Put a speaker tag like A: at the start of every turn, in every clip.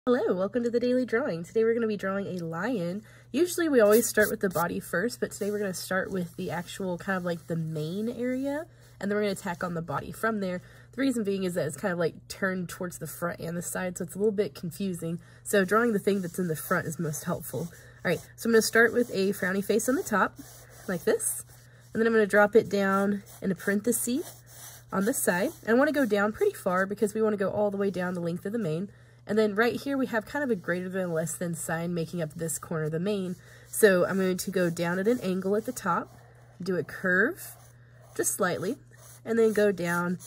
A: Hello, welcome to the daily drawing. Today we're going to be drawing a lion. Usually we always start with the body first, but today we're going to start with the actual kind of like the mane area, and then we're going to tack on the body from there. The reason being is that it's kind of like turned towards the front and the side, so it's a little bit confusing. So drawing the thing that's in the front is most helpful. Alright, so I'm going to start with a frowny face on the top, like this, and then I'm going to drop it down in a parenthesis on the side. And I want to go down pretty far because we want to go all the way down the length of the mane. And then right here we have kind of a greater than less than sign making up this corner of the mane. So I'm going to go down at an angle at the top, do a curve just slightly, and then go down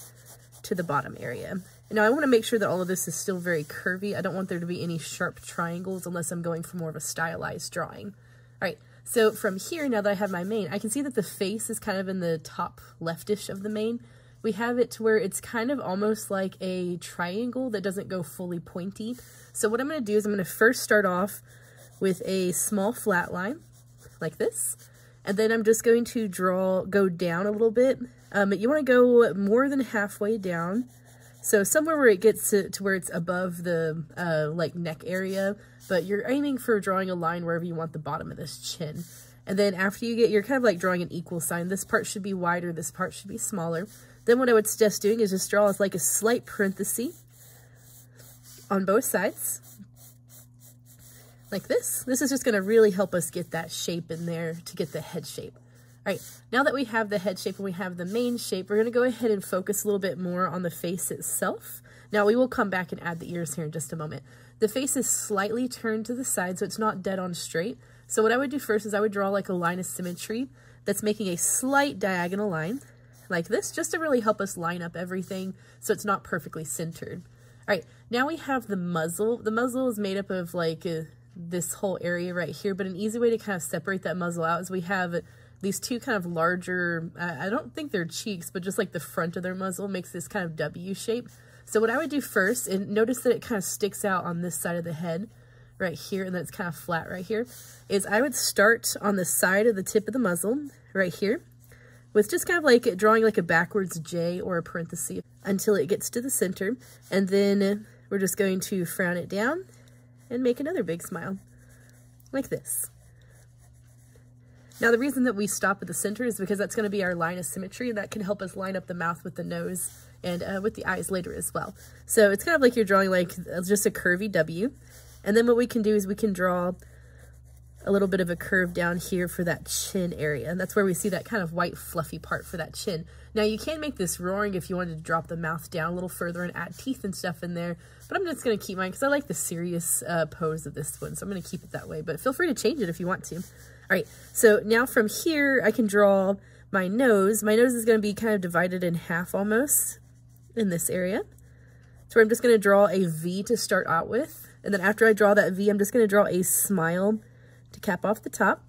A: to the bottom area. Now I want to make sure that all of this is still very curvy. I don't want there to be any sharp triangles unless I'm going for more of a stylized drawing. All right, so from here, now that I have my mane, I can see that the face is kind of in the top leftish of the mane. We have it to where it's kind of almost like a triangle that doesn't go fully pointy. So what I'm going to do is I'm going to first start off with a small flat line like this. And then I'm just going to go down a little bit. You want to go more than halfway down. So somewhere where it gets to where it's above the like neck area. But you're aiming for drawing a line wherever you want the bottom of this chin. And then after you're kind of like drawing an equal sign. This part should be wider, this part should be smaller. Then what I would suggest doing is just draw like a slight parenthesis on both sides, like this. This is just going to really help us get that shape in there to get the head shape. All right, now that we have the head shape and we have the mane shape, we're going to go ahead and focus a little bit more on the face itself. Now we will come back and add the ears here in just a moment. The face is slightly turned to the side, so it's not dead on straight. So what I would do first is I would draw like a line of symmetry that's making a slight diagonal line, like this, just to really help us line up everything so it's not perfectly centered. All right, now we have the muzzle. The muzzle is made up of like this whole area right here, but an easy way to kind of separate that muzzle out is we have these two kind of larger, I don't think they're cheeks, but just like the front of their muzzle makes this kind of W shape. So what I would do first, and notice that it kind of sticks out on this side of the head right here, and then it's kind of flat right here, is I would start on the side of the tip of the muzzle right here, with just kind of like drawing like a backwards J or a parenthesis until it gets to the center. And then we're just going to frown it down and make another big smile like this. Now the reason that we stop at the center is because that's going to be our line of symmetry, and that can help us line up the mouth with the nose and with the eyes later as well. So it's kind of like you're drawing like just a curvy W. And then what we can do is we can draw a little bit of a curve down here for that chin area, and that's where we see that kind of white fluffy part for that chin. Now you can make this roaring if you wanted to drop the mouth down a little further and add teeth and stuff in there, but I'm just going to keep mine because I like the serious pose of this one, so I'm going to keep it that way, but feel free to change it if you want to. All right, so now from here I can draw my nose. My nose is going to be kind of divided in half almost in this area, so I'm just going to draw a V to start out with, and then after I draw that V, I'm just going to draw a smile to cap off the top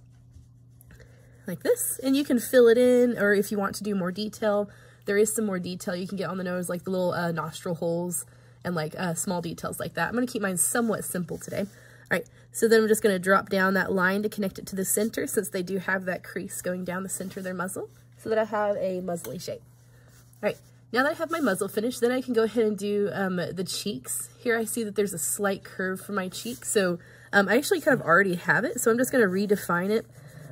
A: like this. And you can fill it in, or if you want to do more detail, there is some more detail you can get on the nose, like the little nostril holes and like small details like that. I'm going to keep mine somewhat simple today. All right, so then I'm just going to drop down that line to connect it to the center, since they do have that crease going down the center of their muzzle, so that I have a muzzly shape. All right, now that I have my muzzle finished, then I can go ahead and do the cheeks. Here I see that there's a slight curve for my cheek, so I actually kind of already have it, so I'm just going to redefine it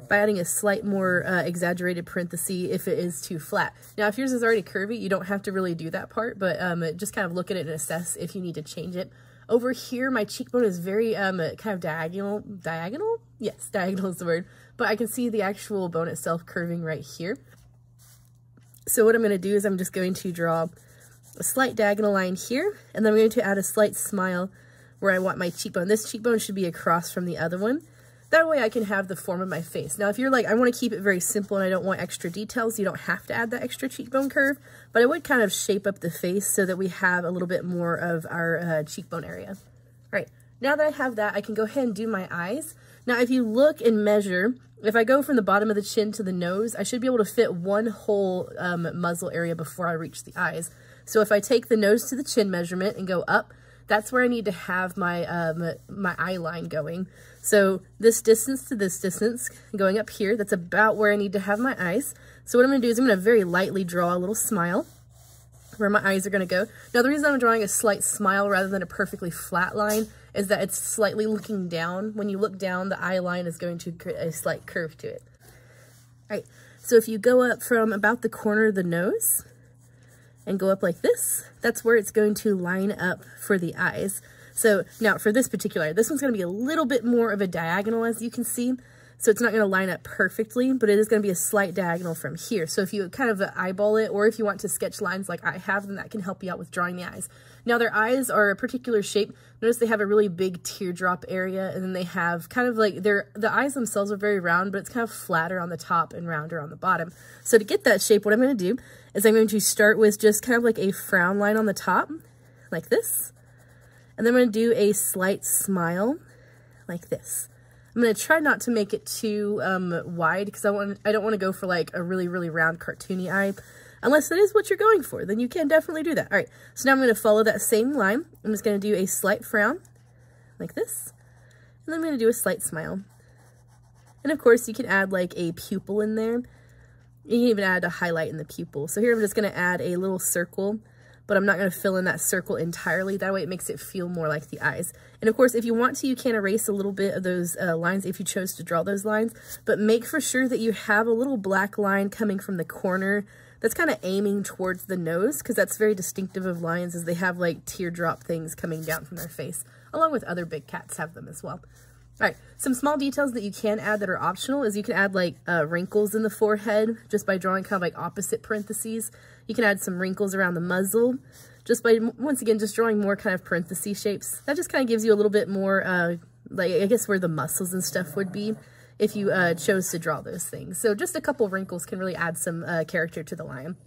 A: by adding a slight more exaggerated parenthesis if it is too flat. Now, if yours is already curvy, you don't have to really do that part, but just kind of look at it and assess if you need to change it. Over here, my cheekbone is very kind of diagonal. Diagonal? Yes, diagonal is the word. But I can see the actual bone itself curving right here. So what I'm going to do is I'm just going to draw a slight diagonal line here, and then I'm going to add a slight smile where I want my cheekbone. This cheekbone should be across from the other one. That way I can have the form of my face. Now, if you're like, I want to keep it very simple and I don't want extra details, you don't have to add that extra cheekbone curve, but I would kind of shape up the face so that we have a little bit more of our cheekbone area. All right, now that I have that, I can go ahead and do my eyes. Now, if you look and measure, if I go from the bottom of the chin to the nose, I should be able to fit one whole muzzle area before I reach the eyes. So if I take the nose to the chin measurement and go up, that's where I need to have my my eye line going. So this distance to this distance, going up here, that's about where I need to have my eyes. So what I'm going to do is I'm going to very lightly draw a little smile where my eyes are going to go. Now, the reason I'm drawing a slight smile rather than a perfectly flat line is that it's slightly looking down. When you look down, the eye line is going to create a slight curve to it. All right, so if you go up from about the corner of the nose and go up like this, that's where it's going to line up for the eyes. So now for this particular eye, this one's going to be a little bit more of a diagonal, as you can see. So it's not going to line up perfectly, but it is going to be a slight diagonal from here. So if you kind of eyeball it, or if you want to sketch lines like I have, then that can help you out with drawing the eyes. Now their eyes are a particular shape. Notice they have a really big teardrop area, and then they have kind of like the eyes themselves are very round, but it's kind of flatter on the top and rounder on the bottom. So to get that shape, what I'm going to do is I'm going to start with just kind of like a frown line on the top, like this. And then I'm going to do a slight smile, like this. I'm going to try not to make it too wide, because I don't want to go for like a really, really round cartoony eye. Unless that is what you're going for, then you can definitely do that. All right, so now I'm going to follow that same line. I'm just going to do a slight frown, like this. And then I'm going to do a slight smile. And of course, you can add like a pupil in there. You can even add a highlight in the pupil. So here I'm just going to add a little circle, but I'm not going to fill in that circle entirely. That way it makes it feel more like the eyes. And of course, if you want to, you can erase a little bit of those lines if you chose to draw those lines, but make for sure that you have a little black line coming from the corner that's kind of aiming towards the nose, because that's very distinctive of lions, is they have like teardrop things coming down from their face, along with other big cats have them as well. All right, some small details that you can add that are optional is you can add like wrinkles in the forehead just by drawing kind of like opposite parentheses. You can add some wrinkles around the muzzle just by, once again, just drawing more kind of parenthesis shapes. That just kind of gives you a little bit more, like I guess where the muscles and stuff would be if you chose to draw those things. So just a couple wrinkles can really add some character to the lion.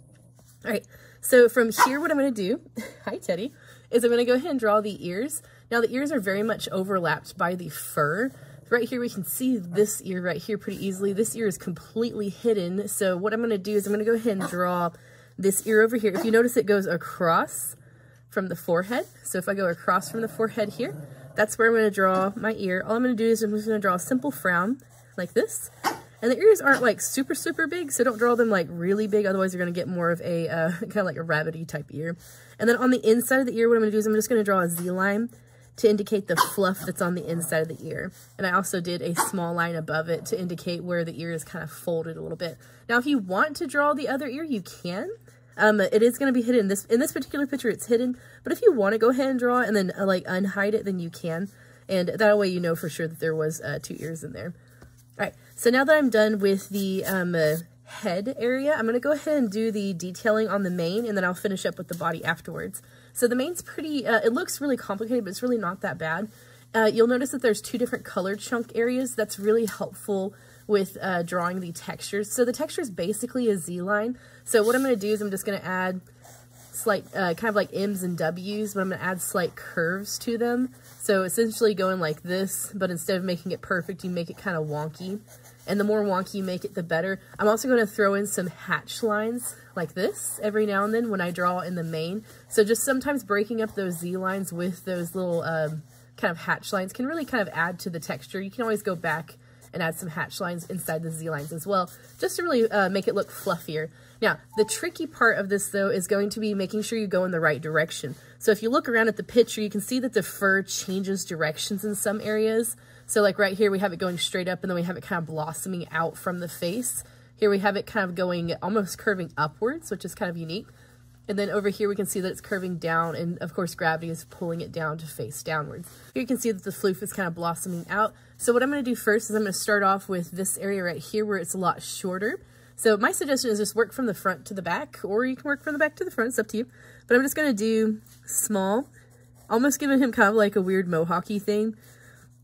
A: All right, so from here, what I'm going to do, hi Teddy, is I'm going to go ahead and draw the ears. Now the ears are very much overlapped by the fur. Right here we can see this ear right here pretty easily. This ear is completely hidden. So what I'm going to do is I'm going to go ahead and draw this ear over here. If you notice, it goes across from the forehead. So if I go across from the forehead here, that's where I'm going to draw my ear. All I'm going to do is I'm just going to draw a simple frown like this. And the ears aren't like super, super big, so don't draw them like really big. Otherwise, you're going to get more of a kind of like a rabbity type ear. And then on the inside of the ear, what I'm going to do is I'm just going to draw a Z line to indicate the fluff that's on the inside of the ear. And I also did a small line above it to indicate where the ear is kind of folded a little bit. Now, if you want to draw the other ear, you can. It is going to be hidden. In this particular picture, it's hidden. But if you want to go ahead and draw it and then like unhide it, then you can. And that way you know for sure that there was 2 ears in there. All right, so now that I'm done with the head area, I'm going to go ahead and do the detailing on the mane, and then I'll finish up with the body afterwards. So the mane's pretty, it looks really complicated, but it's really not that bad. You'll notice that there's 2 different color chunk areas. That's really helpful with drawing the textures. So the texture is basically a Z line. So what I'm going to do is I'm just going to add slight, kind of like M's and W's, but I'm going to add slight curves to them. So essentially going like this, but instead of making it perfect, you make it kind of wonky. And the more wonky you make it, the better. I'm also going to throw in some hatch lines like this every now and then when I draw in the mane. So just sometimes breaking up those Z lines with those little kind of hatch lines can really kind of add to the texture. You can always go back and add some hatch lines inside the Z lines as well, just to really make it look fluffier. Now, the tricky part of this, though, is going to be making sure you go in the right direction. So if you look around at the picture, you can see that the fur changes directions in some areas. So like right here, we have it going straight up, and then we have it kind of blossoming out from the face. Here we have it kind of going, almost curving upwards, which is kind of unique. And then over here, we can see that it's curving down, and of course, gravity is pulling it down to face downwards. Here you can see that the floof is kind of blossoming out. So what I'm going to do first is I'm going to start off with this area right here where it's a lot shorter. So my suggestion is just work from the front to the back, or you can work from the back to the front, it's up to you. But I'm just going to do small, almost giving him kind of like a weird mohawky thing.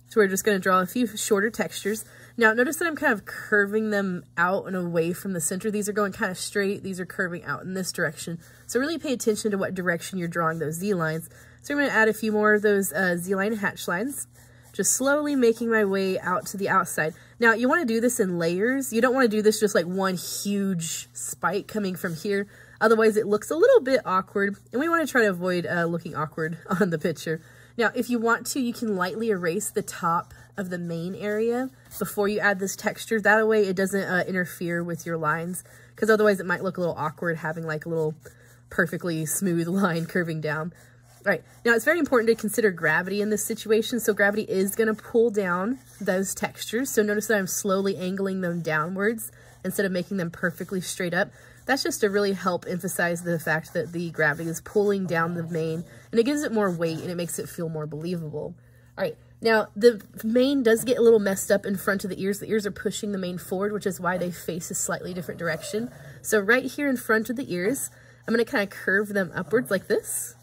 A: So we're just going to draw a few shorter textures. Now notice that I'm kind of curving them out and away from the center. These are going kind of straight, these are curving out in this direction. So really pay attention to what direction you're drawing those Z lines. So I'm going to add a few more of those Z line hatch lines. Just slowly making my way out to the outside. Now, you want to do this in layers. You don't want to do this just like one huge spike coming from here. Otherwise, it looks a little bit awkward. And we want to try to avoid looking awkward on the picture. Now, if you want to, you can lightly erase the top of the mane area before you add this texture. That way, it doesn't interfere with your lines. Because otherwise, it might look a little awkward having like a little perfectly smooth line curving down. All right, now it's very important to consider gravity in this situation. So gravity is going to pull down those textures. So notice that I'm slowly angling them downwards instead of making them perfectly straight up. That's just to really help emphasize the fact that the gravity is pulling down the mane, and it gives it more weight and it makes it feel more believable. All right, now the mane does get a little messed up in front of the ears. The ears are pushing the mane forward, which is why they face a slightly different direction. So right here in front of the ears, I'm going to kind of curve them upwards like this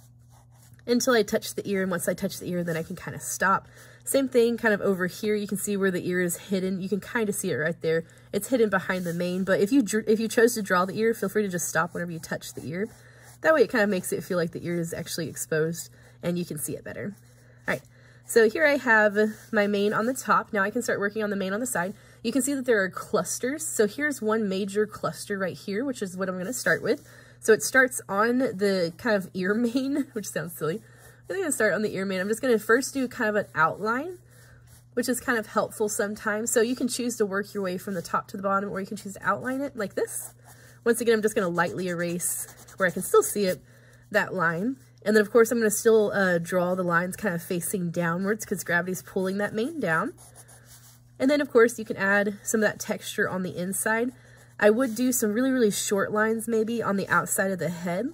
A: until I touch the ear, and once I touch the ear, then I can kind of stop. Same thing kind of over here. You can see where the ear is hidden. You can kind of see it right there. It's hidden behind the mane, but if you chose to draw the ear, feel free to just stop whenever you touch the ear. That way it kind of makes it feel like the ear is actually exposed and you can see it better. All right, so here I have my mane on the top. Now I can start working on the mane on the side. You can see that there are clusters. So here's one major cluster right here, which is what I'm going to start with. So it starts on the kind of ear mane, which sounds silly. I'm going to start on the ear mane. I'm just going to first do kind of an outline, which is kind of helpful sometimes. So you can choose to work your way from the top to the bottom, or you can choose to outline it like this. Once again, I'm just going to lightly erase where I can still see it, that line. And then of course I'm going to still draw the lines kind of facing downwards because gravity's pulling that mane down. And then of course you can add some of that texture on the inside. I would do some really, really short lines maybe on the outside of the head,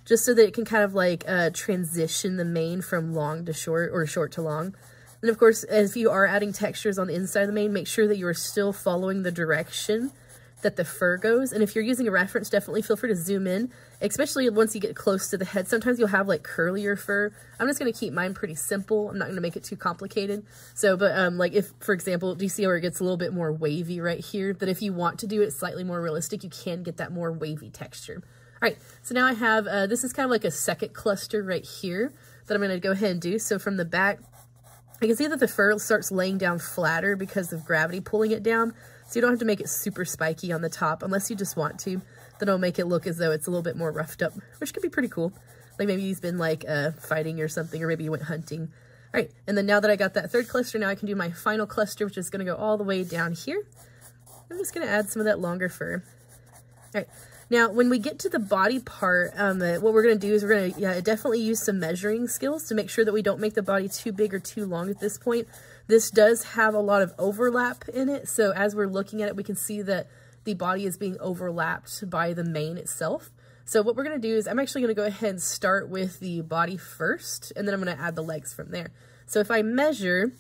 A: just so that it can kind of like transition the mane from long to short or short to long. And of course, if you are adding textures on the inside of the mane, make sure that you are still following the direction that the fur goes. And if you're using a reference, definitely feel free to zoom in, especially once you get close to the head. Sometimes you'll have like curlier fur. I'm just going to keep mine pretty simple. I'm not going to make it too complicated. So, but like if, for example, do you see where it gets a little bit more wavy right here? That if you want to do it slightly more realistic, you can get that more wavy texture. All right, so now I have, this is kind of like a second cluster right here that I'm going to go ahead and do. So from the back, I can see that the fur starts laying down flatter because of gravity pulling it down. So you don't have to make it super spiky on the top unless you just want to. Then it'll make it look as though it's a little bit more roughed up, which could be pretty cool. Like maybe he's been like fighting or something, or maybe he went hunting. All right, and then now that I got that third cluster, now I can do my final cluster, which is going to go all the way down here. I'm just going to add some of that longer fur. All right. Now, when we get to the body part, what we're going to do is we're going to definitely use some measuring skills to make sure that we don't make the body too big or too long at this point. This does have a lot of overlap in it, so as we're looking at it, we can see that the body is being overlapped by the mane itself. So what we're going to do is I'm actually going to go ahead and start with the body first, and then I'm going to add the legs from there. So if I measure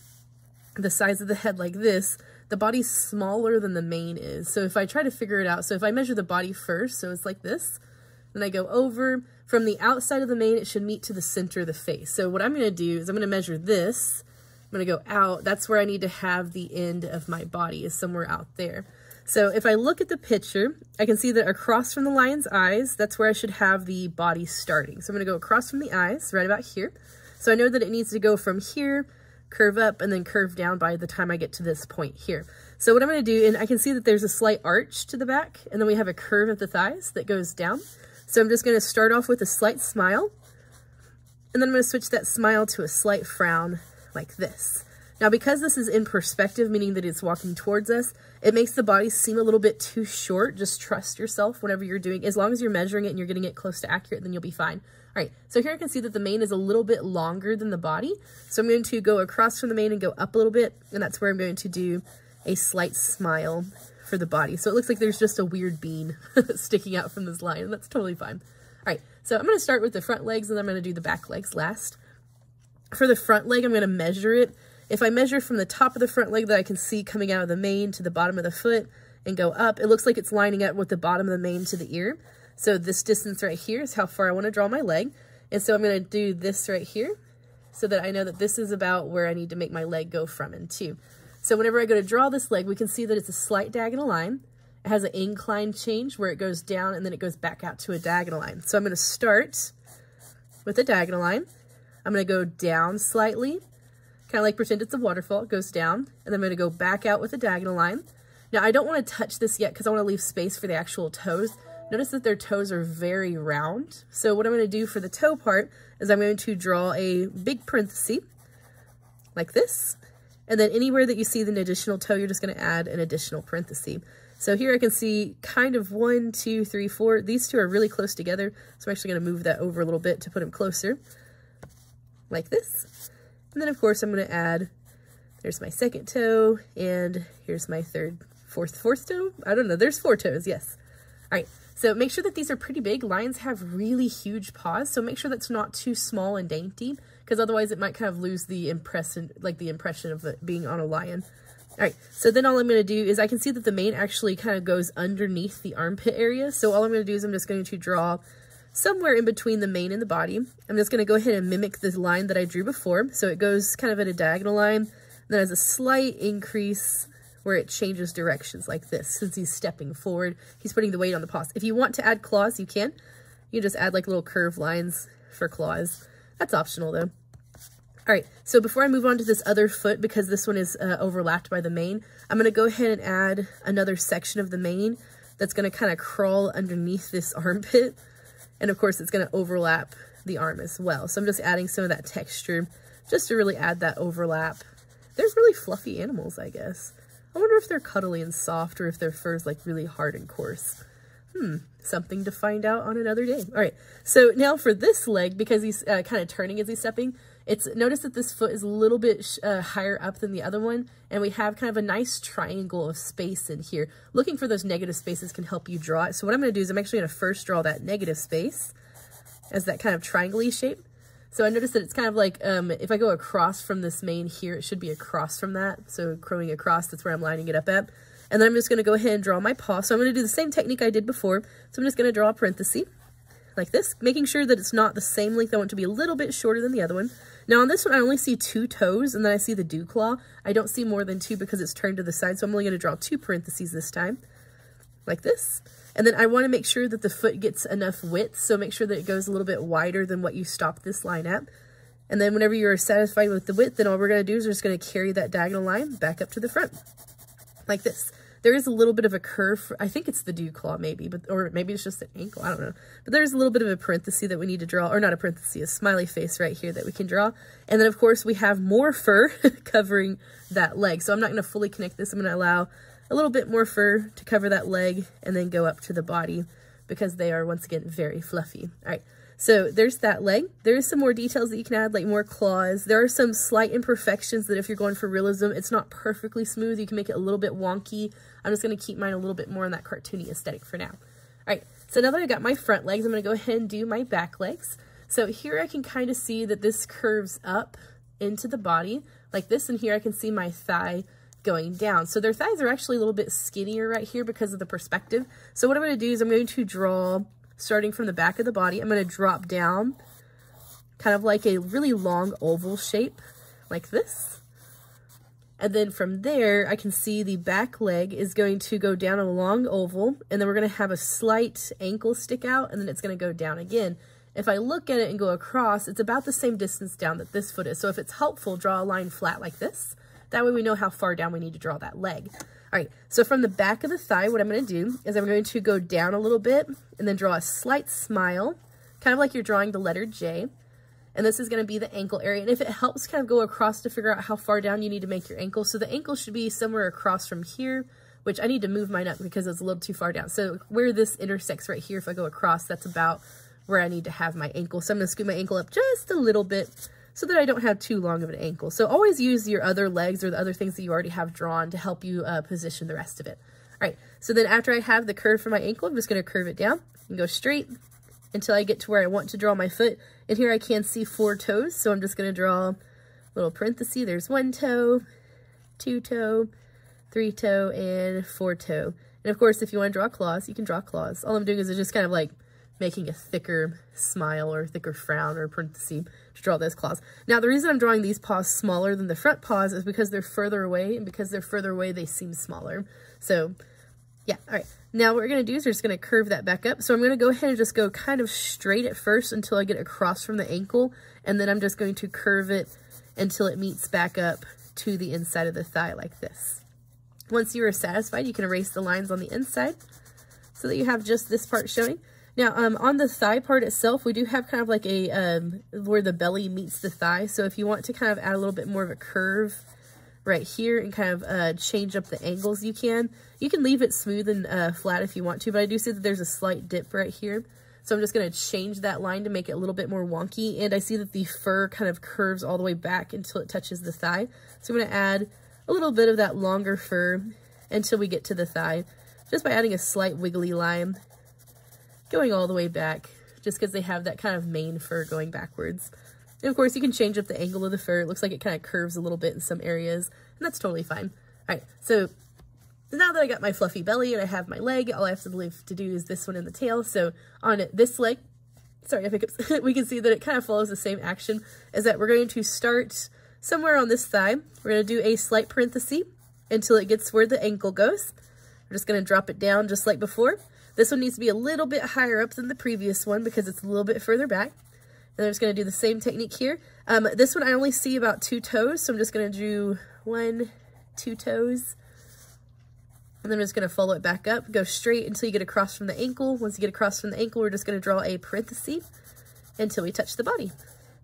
A: the size of the head like this, the body's smaller than the mane is. So if I try to figure it out, so if I measure the body first, so it's like this, then I go over, from the outside of the mane, it should meet to the center of the face. So what I'm going to do is I'm going to measure this. I'm going to go out. That's where I need to have the end of my body, is somewhere out there. So if I look at the picture, I can see that across from the lion's eyes, that's where I should have the body starting. So I'm going to go across from the eyes, right about here. So I know that it needs to go from here, curve up, and then curve down by the time I get to this point here. So what I'm going to do, and I can see that there's a slight arch to the back, and then we have a curve at the thighs that goes down. So I'm just going to start off with a slight smile, and then I'm going to switch that smile to a slight frown like this. Now, because this is in perspective, meaning that it's walking towards us, it makes the body seem a little bit too short. Just trust yourself whenever you're doing, as long as you're measuring it and you're getting it close to accurate, then you'll be fine. All right, so here I can see that the mane is a little bit longer than the body. So I'm going to go across from the mane and go up a little bit, and that's where I'm going to do a slight smile for the body. So it looks like there's just a weird bean sticking out from this line, and that's totally fine. All right, so I'm going to start with the front legs, and then I'm going to do the back legs last. For the front leg, I'm going to measure it. If I measure from the top of the front leg that I can see coming out of the mane to the bottom of the foot and go up, it looks like it's lining up with the bottom of the mane to the ear. So this distance right here is how far I want to draw my leg. And so I'm going to do this right here so that I know that this is about where I need to make my leg go from and to. So whenever I go to draw this leg, we can see that it's a slight diagonal line. It has an incline change where it goes down and then it goes back out to a diagonal line. So I'm going to start with a diagonal line. I'm going to go down slightly, kind of like pretend it's a waterfall. It goes down, and then I'm going to go back out with a diagonal line. Now, I don't want to touch this yet because I want to leave space for the actual toes. Notice that their toes are very round. So what I'm going to do for the toe part is I'm going to draw a big parenthesis like this. And then anywhere that you see an additional toe, you're just going to add an additional parenthesis. So here I can see kind of 1, 2, 3, 4. These two are really close together. So I'm actually going to move that over a little bit to put them closer. like this. And then of course I'm going to add, there's my second toe, and here's my fourth toe? I don't know, there's 4 toes, yes. All right, so make sure that these are pretty big. Lions have really huge paws, so make sure that's not too small and dainty, because otherwise it might kind of lose the impression of it being on a lion. All right, so then all I'm going to do is, I can see that the mane actually kind of goes underneath the armpit area, so all I'm going to do is I'm just going to draw somewhere in between the mane and the body. I'm just going to go ahead and mimic the line that I drew before, so it goes kind of at a diagonal line, and then has a slight increase where it changes directions like this. Since he's stepping forward, he's putting the weight on the paws. If you want to add claws, you can. You just add like little curved lines for claws. That's optional though. All right, so before I move on to this other foot, because this one is overlapped by the mane, I'm going to go ahead and add another section of the mane that's going to kind of crawl underneath this armpit. And of course, it's going to overlap the arm as well. So I'm just adding some of that texture just to really add that overlap. They're really fluffy animals, I guess. I wonder if they're cuddly and soft, or if their fur is like really hard and coarse. Something to find out on another day. All right, so now for this leg, because he's kind of turning as he's stepping, notice that this foot is a little bit higher up than the other one, and we have kind of a nice triangle of space in here. Looking for those negative spaces can help you draw it. So what I'm going to do is I'm actually going to first draw that negative space as that kind of triangle-y shape. So I noticed that it's kind of like, if I go across from this mane here, it should be across from that. So crowing across, that's where I'm lining it up at. And then I'm just going to go ahead and draw my paw. So I'm going to do the same technique I did before. So I'm just going to draw a parenthesis like this, making sure that it's not the same length. I want it to be a little bit shorter than the other one. Now on this one, I only see 2 toes, and then I see the dew claw. I don't see more than 2 because it's turned to the side. So I'm only going to draw 2 parentheses this time, like this. And then I want to make sure that the foot gets enough width, so make sure that it goes a little bit wider than what you stopped this line at. And then whenever you're satisfied with the width, then all we're going to do is we're just going to carry that diagonal line back up to the front, like this. There is a little bit of a curve. I think it's the dew claw maybe, or maybe it's just an ankle. I don't know. But there's a little bit of a parenthesis that we need to draw, or not a parenthesis, a smiley face right here that we can draw. And then of course we have more fur covering that leg. So I'm not going to fully connect this. I'm going to allow a little bit more fur to cover that leg and then go up to the body, because they are once again very fluffy. All right. So there's that leg. There's some more details that you can add, like more claws. There are some slight imperfections that if you're going for realism, it's not perfectly smooth. You can make it a little bit wonky. I'm just going to keep mine a little bit more in that cartoony aesthetic for now. All right, so now that I got my front legs, I'm going to go ahead and do my back legs. So here I can kind of see that this curves up into the body like this, and here I can see my thigh going down. So their thighs are actually a little bit skinnier right here because of the perspective. So what I'm going to do is I'm going to draw, starting from the back of the body, I'm going to drop down kind of like a really long oval shape like this. And then from there, I can see the back leg is going to go down a long oval, and then we're going to have a slight ankle stick out, and then it's going to go down again. If I look at it and go across, it's about the same distance down that this foot is. So if it's helpful, draw a line flat like this. That way we know how far down we need to draw that leg. All right, so from the back of the thigh, what I'm going to do is I'm going to go down a little bit and then draw a slight smile, kind of like you're drawing the letter J. And this is going to be the ankle area. And if it helps, kind of go across to figure out how far down you need to make your ankle. So the ankle should be somewhere across from here, which I need to move mine up because it's a little too far down. So where this intersects right here, if I go across, that's about where I need to have my ankle. So I'm going to scoot my ankle up just a little bit so that I don't have too long of an ankle. So always use your other legs or the other things that you already have drawn to help you position the rest of it. All right, so then after I have the curve for my ankle, I'm just going to curve it down and go straight until I get to where I want to draw my foot. And here I can see 4 toes, so I'm just going to draw a little parenthesis. There's 1 toe, 2 toe, 3 toe, and 4 toe. And of course, if you want to draw claws, you can draw claws. All I'm doing is just kind of like making a thicker smile or thicker frown or parenthesis to draw those claws. Now, the reason I'm drawing these paws smaller than the front paws is because they're further away, and because they're further away, they seem smaller. So yeah, all right. Now what we're going to do is we're just going to curve that back up. So I'm going to go ahead and just go kind of straight at first until I get across from the ankle, and then I'm just going to curve it until it meets back up to the inside of the thigh like this. Once you are satisfied, you can erase the lines on the inside so that you have just this part showing. Now, on the thigh part itself, we do have kind of like a, where the belly meets the thigh. So if you want to kind of add a little bit more of a curve right here and kind of change up the angles, you can. You can leave it smooth and flat if you want to, but I do see that there's a slight dip right here. So I'm just going to change that line to make it a little bit more wonky. And I see that the fur kind of curves all the way back until it touches the thigh. So I'm going to add a little bit of that longer fur until we get to the thigh, just by adding a slight wiggly line going all the way back, just because they have that kind of mane fur going backwards. And of course, you can change up the angle of the fur. It looks like it kind of curves a little bit in some areas, and that's totally fine. All right, so now that I got my fluffy belly and I have my leg, all I have to do is this one in the tail. So on this leg, sorry, I hiccups, we can see that it kind of follows the same action, is that we're going to start somewhere on this thigh. We're going to do a slight parenthesis until it gets where the ankle goes. We're just going to drop it down just like before. This one needs to be a little bit higher up than the previous one because it's a little bit further back. And I'm just going to do the same technique here. This one I only see about 2 toes, so I'm just going to do 1, 2 toes. And then I'm just going to follow it back up, go straight until you get across from the ankle. Once you get across from the ankle, we're just going to draw a parenthesis until we touch the body.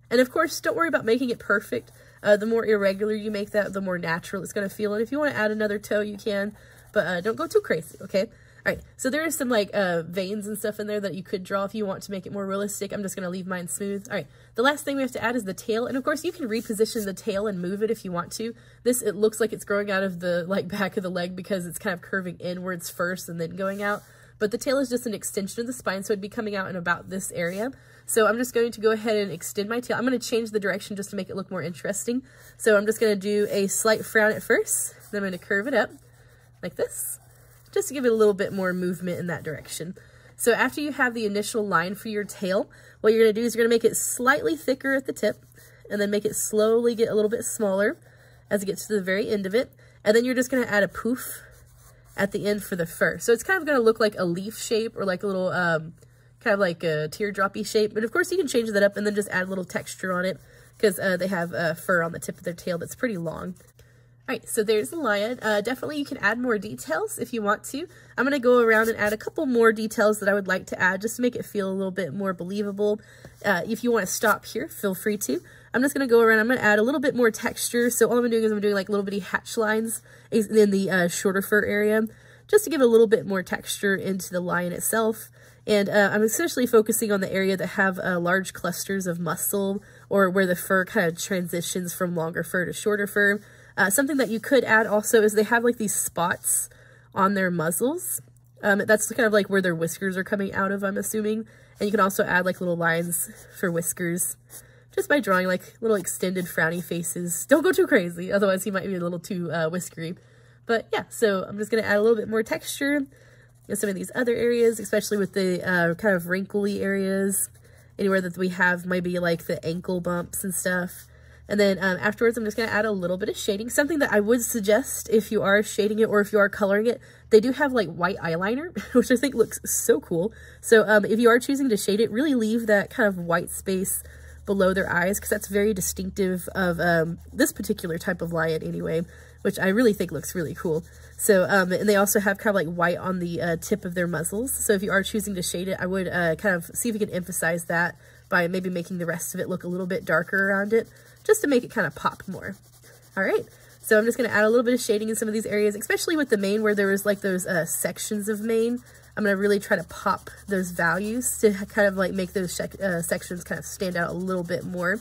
A: And of course, don't worry about making it perfect. The more irregular you make that, the more natural it's going to feel. And if you want to add another toe, you can, but don't go too crazy, okay? All right, so there is some like veins and stuff in there that you could draw if you want to make it more realistic. I'm just going to leave mine smooth. All right, the last thing we have to add is the tail. And of course, you can reposition the tail and move it if you want to. This, it looks like it's growing out of the like back of the leg because it's kind of curving inwards first and then going out. But the tail is just an extension of the spine, so it'd be coming out in about this area. So I'm just going to go ahead and extend my tail. I'm going to change the direction just to make it look more interesting. So I'm just going to do a slight frown at first. Then I'm going to curve it up like this, just to give it a little bit more movement in that direction. So after you have the initial line for your tail, what you're going to do is you're going to make it slightly thicker at the tip, and then make it slowly get a little bit smaller as it gets to the very end of it. And then you're just going to add a poof at the end for the fur. So it's kind of going to look like a leaf shape or like a little kind of like a teardroppy shape. But of course you can change that up and then just add a little texture on it because they have fur on the tip of their tail that's pretty long. All right, so there's the lion. Definitely you can add more details if you want to. I'm going to go around and add a couple more details that I would like to add just to make it feel a little bit more believable. If you want to stop here, feel free to. I'm just going to go around. I'm going to add a little bit more texture. So all I'm doing is I'm doing like little bitty hatch lines in the shorter fur area just to give a little bit more texture into the lion itself. And I'm especially focusing on the area that have large clusters of muscle or where the fur kind of transitions from longer fur to shorter fur. Something that you could add also is they have like these spots on their muzzles. That's kind of like where their whiskers are coming out of, I'm assuming. And you can also add like little lines for whiskers just by drawing like little extended frowny faces. Don't go too crazy, otherwise he might be a little too whiskery. But yeah, so I'm just going to add a little bit more texture in some of these other areas, especially with the kind of wrinkly areas. Anywhere that we have maybe like the ankle bumps and stuff. And then afterwards, I'm just going to add a little bit of shading. Something that I would suggest if you are shading it or if you are coloring it, they do have like white eyeliner, which I think looks so cool. So if you are choosing to shade it, really leave that kind of white space below their eyes because that's very distinctive of this particular type of lion anyway, which I really think looks really cool. So, and they also have kind of like white on the tip of their muzzles. So if you are choosing to shade it, I would kind of see if you can emphasize that by maybe making the rest of it look a little bit darker around it, just to make it kind of pop more. All right, so I'm just going to add a little bit of shading in some of these areas, especially with the mane where there was like those sections of mane. I'm going to really try to pop those values to kind of like make those sections kind of stand out a little bit more.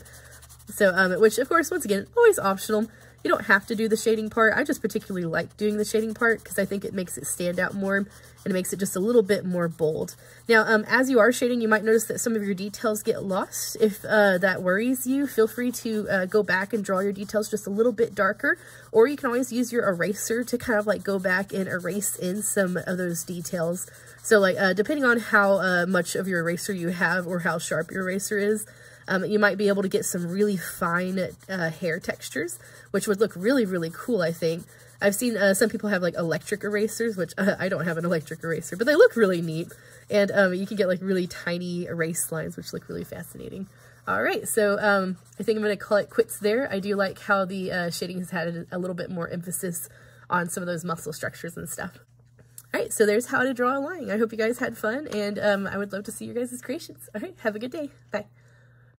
A: So, which of course, once again, always optional. You don't have to do the shading part. I just particularly like doing the shading part because I think it makes it stand out more and it makes it just a little bit more bold. Now, as you are shading, you might notice that some of your details get lost. If that worries you, feel free to go back and draw your details just a little bit darker, or you can always use your eraser to kind of like go back and erase in some of those details. So like, depending on how much of your eraser you have or how sharp your eraser is, you might be able to get some really fine hair textures, which would look really, really cool, I think. I've seen some people have like electric erasers, which I don't have an electric eraser, but they look really neat. And you can get like really tiny erase lines, which look really fascinating. All right, so I think I'm going to call it quits there. I do like how the shading has had a little bit more emphasis on some of those muscle structures and stuff. All right, so there's how to draw a lion. I hope you guys had fun, and I would love to see your guys' creations. All right, have a good day. Bye.